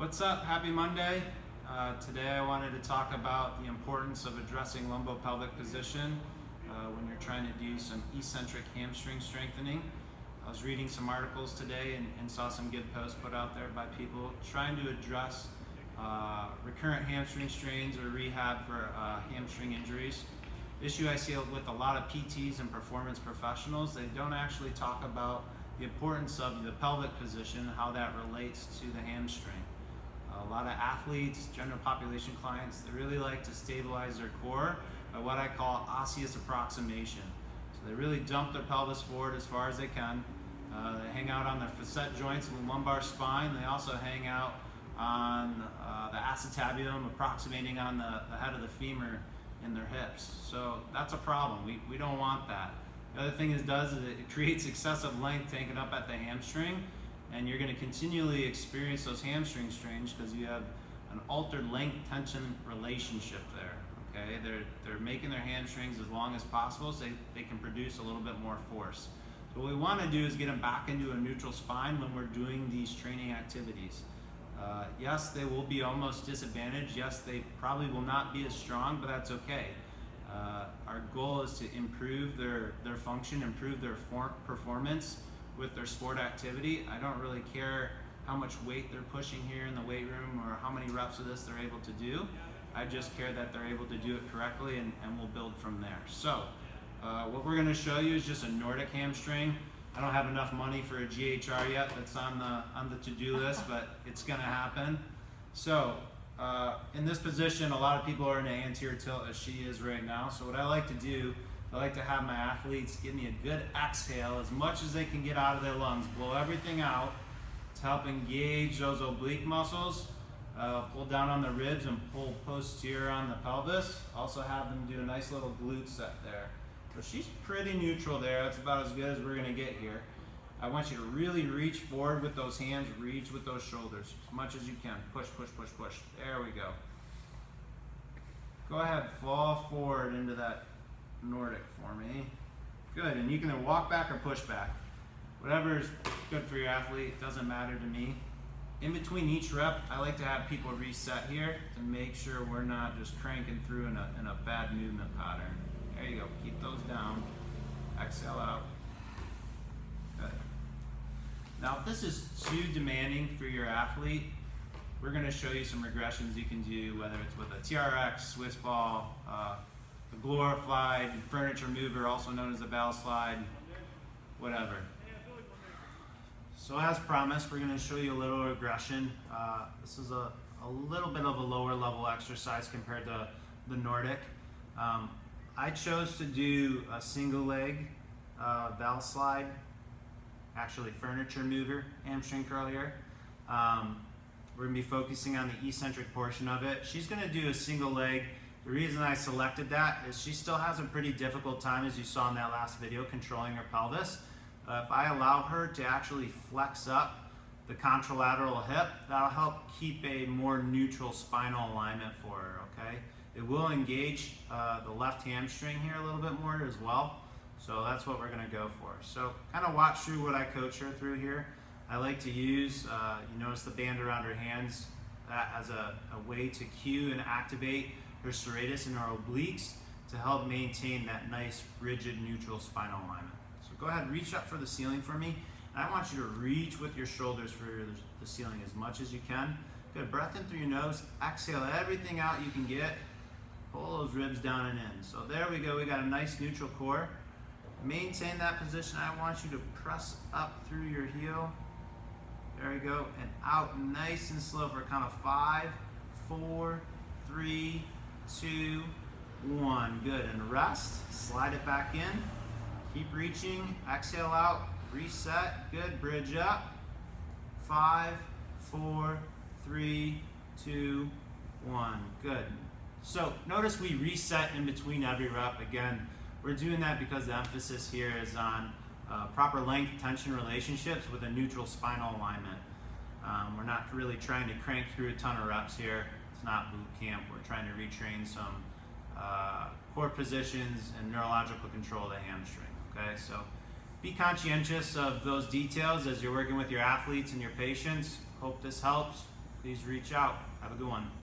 What's up? Happy Monday. Today I wanted to talk about the importance of addressing lumbopelvic position when you're trying to do some eccentric hamstring strengthening. I was reading some articles today and saw some good posts put out there by people trying to address recurrent hamstring strains or rehab for hamstring injuries. Issue I see with a lot of PTs and performance professionals, they don't actually talk about the importance of the pelvic position, how that relates to the hamstring. A lot of athletes, general population clients, they really like to stabilize their core by what I call osseous approximation. So they really dump their pelvis forward as far as they can. They hang out on the facet joints of the lumbar spine. They also hang out on the acetabular, approximating on the head of the femur in their hips. So that's a problem. We don't want that. The other thing it does is it creates excessive length taken up at the hamstring, and you're going to continually experience those hamstring strains because you have an altered length tension relationship there. Okay, they're making their hamstrings as long as possible so they can produce a little bit more force. So what we want to do is get them back into a neutral spine when we're doing these training activities. Yes, they will be almost disadvantaged. Yes, they probably will not be as strong, but that's okay. Our goal is to improve their function, improve their performance with their sport activity. I don't really care how much weight they're pushing here in the weight room or how many reps of this they're able to do. I just care that they're able to do it correctly, and we'll build from there. So what we're going to show you is just a Nordic hamstring. I don't have enough money for a GHR yet. That's on the to-do list, but it's going to happen. So in this position, a lot of people are in an anterior tilt as she is right now. So what I like to do, I like to have my athletes give me a good exhale as much as they can get out of their lungs. Blow everything out to help engage those oblique muscles. Pull down on the ribs and pull posterior on the pelvis. Also have them do a nice little glute set there. So she's pretty neutral there. That's about as good as we're gonna get here. I want you to really reach forward with those hands, reach with those shoulders as much as you can. Push, push, push, push. There we go. Go ahead, fall forward into that Nordic for me. Good, and you can walk back or push back. Whatever is good for your athlete, doesn't matter to me. In between each rep, I like to have people reset here to make sure we're not just cranking through in a bad movement pattern. There you go, keep those down. Exhale out. Good. Now if this is too demanding for your athlete, we're gonna show you some regressions you can do, whether it's with a TRX, Swiss ball, the glorified furniture mover, also known as the bell slide, whatever. So as promised, we're going to show you a little regression. This is a little bit of a lower level exercise compared to the Nordic. I chose to do a single leg bell slide, actually furniture mover hamstring curl here. We're going to be focusing on the eccentric portion of it. She's going to do a single leg. The reason I selected that is she still has a pretty difficult time, as you saw in that last video, controlling her pelvis. If I allow her to actually flex up the contralateral hip, that'll help keep a more neutral spinal alignment for her, okay? It will engage the left hamstring here a little bit more as well. So that's what we're gonna go for. So kind of watch through what I coach her through here. I like to use, you notice the band around her hands, that as a way to cue and activate her serratus and her obliques to help maintain that nice, rigid, neutral spinal alignment. So go ahead, reach up for the ceiling for me. And I want you to reach with your shoulders for the ceiling as much as you can. Good, breath in through your nose, exhale everything out you can get. Pull those ribs down and in. So there we go, we got a nice neutral core. Maintain that position. I want you to press up through your heel. There we go, and out nice and slow for a count of 5, 4, 3, 2, 1. Good, and rest, slide it back in. Keep reaching, exhale out, reset, good, bridge up. 5, 4, 3, 2, 1, good. So notice we reset in between every rep. Again, we're doing that because the emphasis here is on proper length tension relationships with a neutral spinal alignment. We're not really trying to crank through a ton of reps here. It's not boot camp. We're trying to retrain some core positions and neurological control of the hamstring. Okay, so be conscientious of those details as you're working with your athletes and your patients. Hope this helps. please reach out. Have a good one.